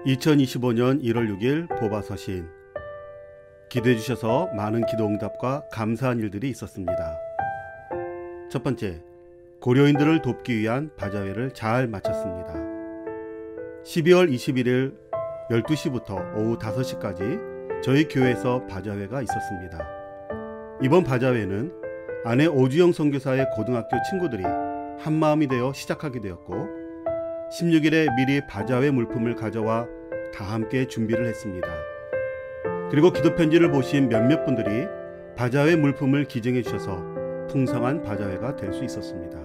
2025년 1월 6일 보바서신. 기도해 주셔서 많은 기도 응답과 감사한 일들이 있었습니다. 첫 번째, 고려인들을 돕기 위한 바자회를 잘 마쳤습니다. 12월 21일 12시부터 오후 5시까지 저희 교회에서 바자회가 있었습니다. 이번 바자회는 아내 오주영 선교사의 고등학교 친구들이 한마음이 되어 시작하게 되었고 16일에 미리 바자회 물품을 가져와 다 함께 준비를 했습니다. 그리고 기도편지를 보신 몇몇 분들이 바자회 물품을 기증해 주셔서 풍성한 바자회가 될 수 있었습니다.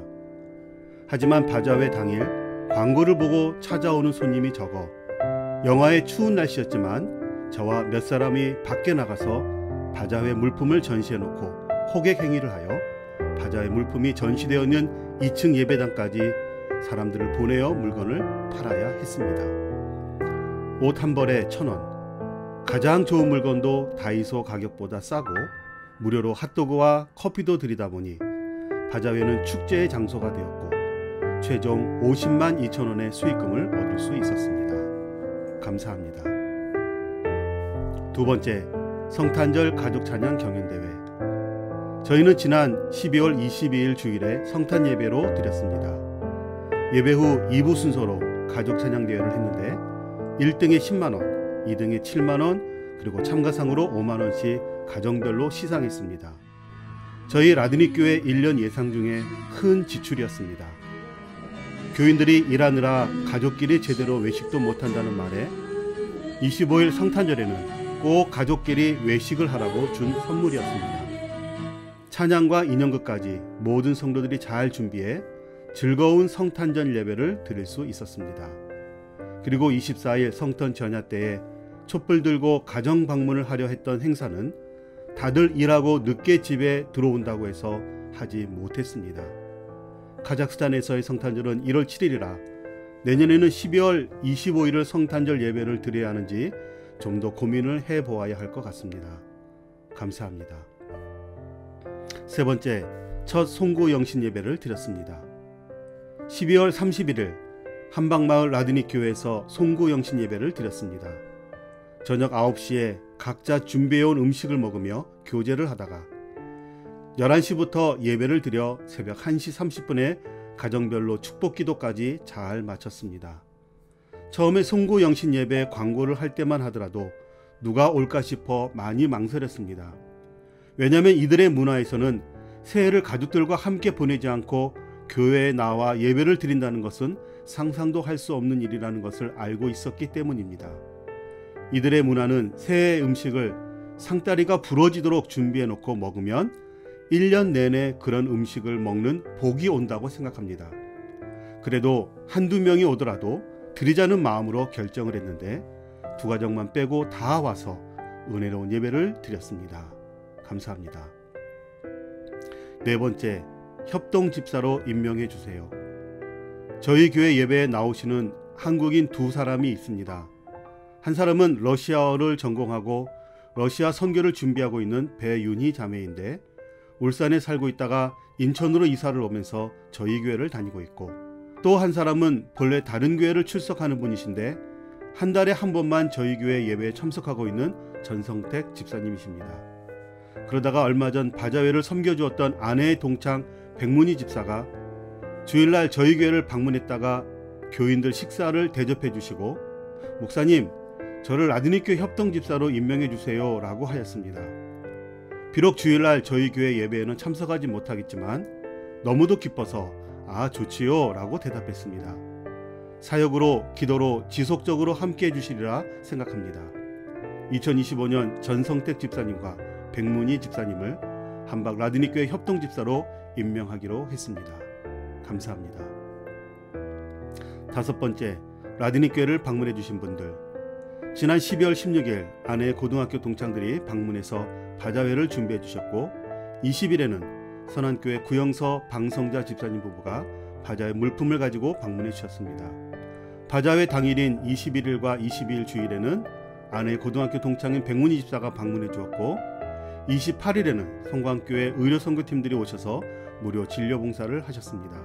하지만 바자회 당일 광고를 보고 찾아오는 손님이 적어 영하의 추운 날씨였지만 저와 몇 사람이 밖에 나가서 바자회 물품을 전시해 놓고 호객 행위를 하여 바자회 물품이 전시되어 있는 2층 예배당까지 사람들을 보내어 물건을 팔아야 했습니다. 옷 한 벌에 1,000원, 가장 좋은 물건도 다이소 가격보다 싸고 무료로 핫도그와 커피도 드리다 보니 바자회는 축제의 장소가 되었고 최종 50만 2천 원의 수익금을 얻을 수 있었습니다. 감사합니다. 두 번째, 성탄절 가족찬양 경연대회. 저희는 지난 12월 22일 주일에 성탄 예배로 드렸습니다. 예배 후 2부 순서로 가족찬양대회를 했는데 1등에 10만원, 2등에 7만원, 그리고 참가상으로 5만원씩 가정별로 시상했습니다. 저희 라드닉교회 1년 예상 중에 큰 지출이었습니다. 교인들이 일하느라 가족끼리 제대로 외식도 못한다는 말에 25일 성탄절에는 꼭 가족끼리 외식을 하라고 준 선물이었습니다. 찬양과 인형극까지 모든 성도들이 잘 준비해 즐거운 성탄절 예배를 드릴 수 있었습니다. 그리고 24일 성탄 전야 때에 촛불 들고 가정 방문을 하려 했던 행사는 다들 일하고 늦게 집에 들어온다고 해서 하지 못했습니다. 카자흐스탄에서의 성탄절은 1월 7일이라 내년에는 12월 25일을 성탄절 예배를 드려야 하는지 좀 더 고민을 해보아야 할 것 같습니다. 감사합니다. 세 번째, 첫 송구 영신 예배를 드렸습니다. 12월 31일 한방마을 라드닉 교회에서 송구 영신 예배를 드렸습니다. 저녁 9시에 각자 준비해온 음식을 먹으며 교제를 하다가 11시부터 예배를 드려 새벽 1시 30분에 가정별로 축복기도까지 잘 마쳤습니다. 처음에 송구 영신 예배 광고를 할 때만 하더라도 누가 올까 싶어 많이 망설였습니다. 왜냐하면 이들의 문화에서는 새해를 가족들과 함께 보내지 않고 교회에 나와 예배를 드린다는 것은 상상도 할 수 없는 일이라는 것을 알고 있었기 때문입니다. 이들의 문화는 새해 음식을 상다리가 부러지도록 준비해 놓고 먹으면 1년 내내 그런 음식을 먹는 복이 온다고 생각합니다. 그래도 한두 명이 오더라도 드리자는 마음으로 결정을 했는데 두 가정만 빼고 다 와서 은혜로운 예배를 드렸습니다. 감사합니다. 네 번째, 협동 집사로 임명해 주세요. 저희 교회 예배에 나오시는 한국인 두 사람이 있습니다. 한 사람은 러시아어를 전공하고 러시아 선교를 준비하고 있는 배윤희 자매인데 울산에 살고 있다가 인천으로 이사를 오면서 저희 교회를 다니고 있고, 또 한 사람은 본래 다른 교회를 출석하는 분이신데 한 달에 한 번만 저희 교회 예배에 참석하고 있는 전성택 집사님이십니다. 그러다가 얼마 전 바자회를 섬겨주었던 아내의 동창 백문희 집사가 주일날 저희 교회를 방문했다가 교인들 식사를 대접해 주시고 목사님, 저를 라드닉교회 협동집사로 임명해 주세요 라고 하였습니다. 비록 주일날 저희 교회 예배에는 참석하지 못하겠지만 너무도 기뻐서 아 좋지요 라고 대답했습니다. 사역으로 기도로 지속적으로 함께 해주시리라 생각합니다. 2025년 전성택 집사님과 백문희 집사님을 한박 라드닉교회 협동집사로 임명하기로 했습니다. 감사합니다. 다섯 번째, 라드닉교회를 방문해 주신 분들. 지난 12월 16일 아내의 고등학교 동창들이 방문해서 바자회를 준비해 주셨고 20일에는 선한교회 구영서 방성자 집사님 부부가 바자회 물품을 가지고 방문해 주셨습니다. 바자회 당일인 21일과 22일 주일에는 아내의 고등학교 동창인 백문희 집사가 방문해 주었고 28일에는 성광교회 의료선교팀들이 오셔서 무료 진료봉사를 하셨습니다.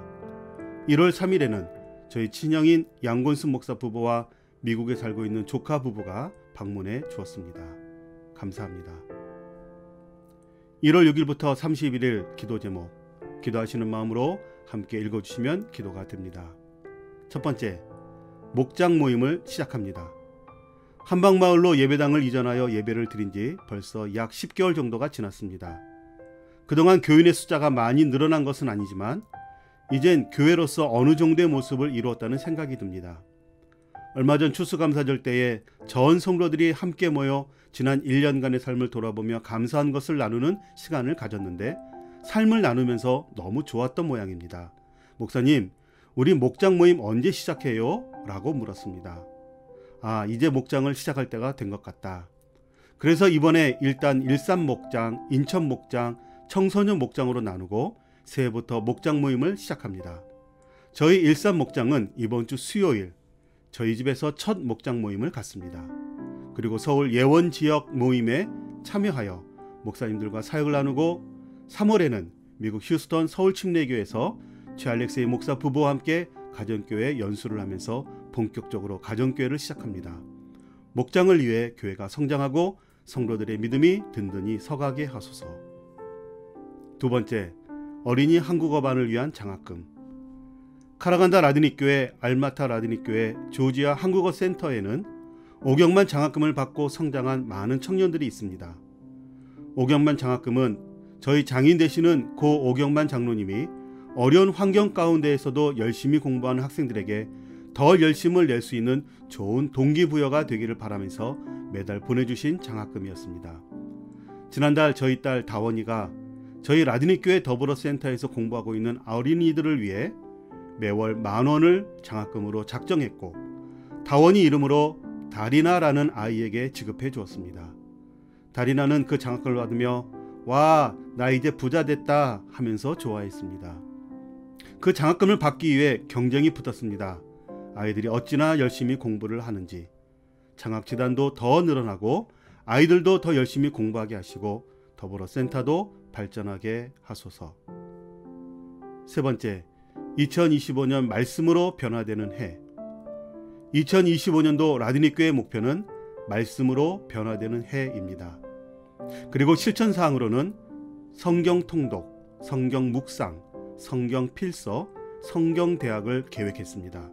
1월 3일에는 저희 친형인 양곤순 목사 부부와 미국에 살고 있는 조카 부부가 방문해 주었습니다. 감사합니다. 1월 6일부터 31일 기도 제목, 기도하시는 마음으로 함께 읽어주시면 기도가 됩니다. 첫 번째, 목장 모임을 시작합니다. 한방마을로 예배당을 이전하여 예배를 드린 지 벌써 약 10개월 정도가 지났습니다. 그동안 교인의 숫자가 많이 늘어난 것은 아니지만 이젠 교회로서 어느 정도의 모습을 이루었다는 생각이 듭니다. 얼마 전 추수감사절 때에 전 성도들이 함께 모여 지난 1년간의 삶을 돌아보며 감사한 것을 나누는 시간을 가졌는데 삶을 나누면서 너무 좋았던 모양입니다. 목사님, 우리 목장 모임 언제 시작해요? 라고 물었습니다. 이제 목장을 시작할 때가 된 것 같다. 그래서 이번에 일단 일산 목장, 인천 목장, 청소년 목장으로 나누고 새해부터 목장 모임을 시작합니다. 저희 일산 목장은 이번 주 수요일 저희 집에서 첫 목장 모임을 갖습니다. 그리고 서울 예원 지역 모임에 참여하여 목사님들과 사역을 나누고 3월에는 미국 휴스턴 서울 침례교회에서 최 알렉세이 목사 부부와 함께 가정교회 연수를 하면서 본격적으로 가정교회를 시작합니다. 목장을 위해 교회가 성장하고 성도들의 믿음이 든든히 서가게 하소서. 두 번째, 어린이 한국어반을 위한 장학금. 카라간다 라드닉교회, 알마타 라드닉교회, 조지아 한국어 센터에는 오경만 장학금을 받고 성장한 많은 청년들이 있습니다. 오경만 장학금은 저희 장인 되시는 고 오경만 장로님이 어려운 환경 가운데에서도 열심히 공부하는 학생들에게 더 열심을 낼 수 있는 좋은 동기부여가 되기를 바라면서 매달 보내주신 장학금이었습니다. 지난달 저희 딸 다원이가 저희 라드닉교회 더불어센터에서 공부하고 있는 어린이들을 위해 매월 10,000원을 장학금으로 작정했고 다원이 이름으로 다리나라는 아이에게 지급해 주었습니다. 다리나는 그 장학금을 받으며 와, 나 이제 부자 됐다 하면서 좋아했습니다. 그 장학금을 받기 위해 경쟁이 붙었습니다. 아이들이 어찌나 열심히 공부를 하는지. 장학재단도 더 늘어나고 아이들도 더 열심히 공부하게 하시고 더불어센터도 발전하게 하소서. 세 번째, 2025년 말씀으로 변화되는 해. 2025년도 라드닉교회의 목표는 말씀으로 변화되는 해입니다. 그리고 실천사항으로는 성경 통독, 성경 묵상, 성경 필서, 성경 대학을 계획했습니다.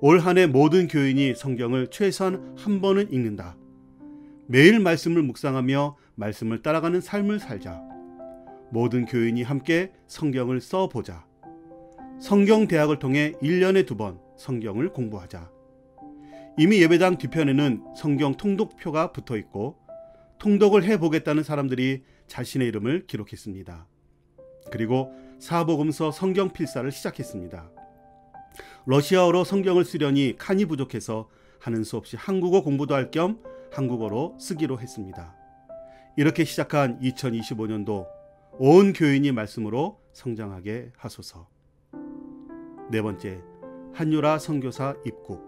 올 한 해 모든 교인이 성경을 최소한 한 번은 읽는다. 매일 말씀을 묵상하며 말씀을 따라가는 삶을 살자. 모든 교인이 함께 성경을 써보자. 성경 대학을 통해 1년에 2번 성경을 공부하자. 이미 예배당 뒤편에는 성경 통독표가 붙어 있고 통독을 해보겠다는 사람들이 자신의 이름을 기록했습니다. 그리고 사복음서 성경 필사를 시작했습니다. 러시아어로 성경을 쓰려니 칸이 부족해서 하는 수 없이 한국어 공부도 할 겸 한국어로 쓰기로 했습니다. 이렇게 시작한 2025년도 온 교인이 말씀으로 성장하게 하소서. 네 번째, 한유라 선교사 입국.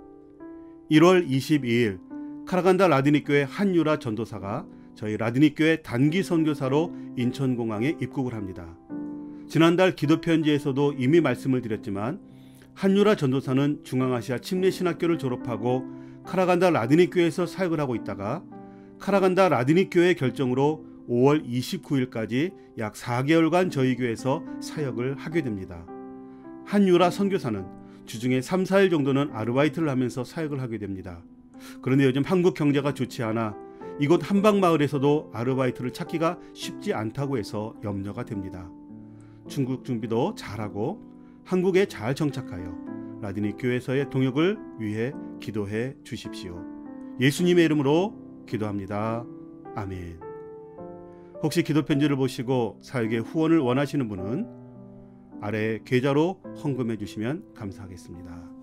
1월 22일 카라간다 라드닉교회 한유라 전도사가 저희 라드닉교회 단기 선교사로 인천공항에 입국을 합니다. 지난달 기도편지에서도 이미 말씀을 드렸지만 한유라 전도사는 중앙아시아 침례신학교를 졸업하고 카라간다 라드닉교회에서 사역을 하고 있다가 카라간다 라드닉교회 결정으로 5월 29일까지 약 4개월간 저희 교회에서 사역을 하게 됩니다. 한유라 선교사는 주중에 3, 4일 정도는 아르바이트를 하면서 사역을 하게 됩니다. 그런데 요즘 한국 경제가 좋지 않아 이곳 한방마을에서도 아르바이트를 찾기가 쉽지 않다고 해서 염려가 됩니다. 중국 준비도 잘하고 한국에 잘 정착하여 라드닉 교회에서의 동역을 위해 기도해 주십시오. 예수님의 이름으로 기도합니다. 아멘. 혹시 기도 편지를 보시고 사역에 후원을 원하시는 분은 아래 계좌로 헌금해 주시면 감사하겠습니다.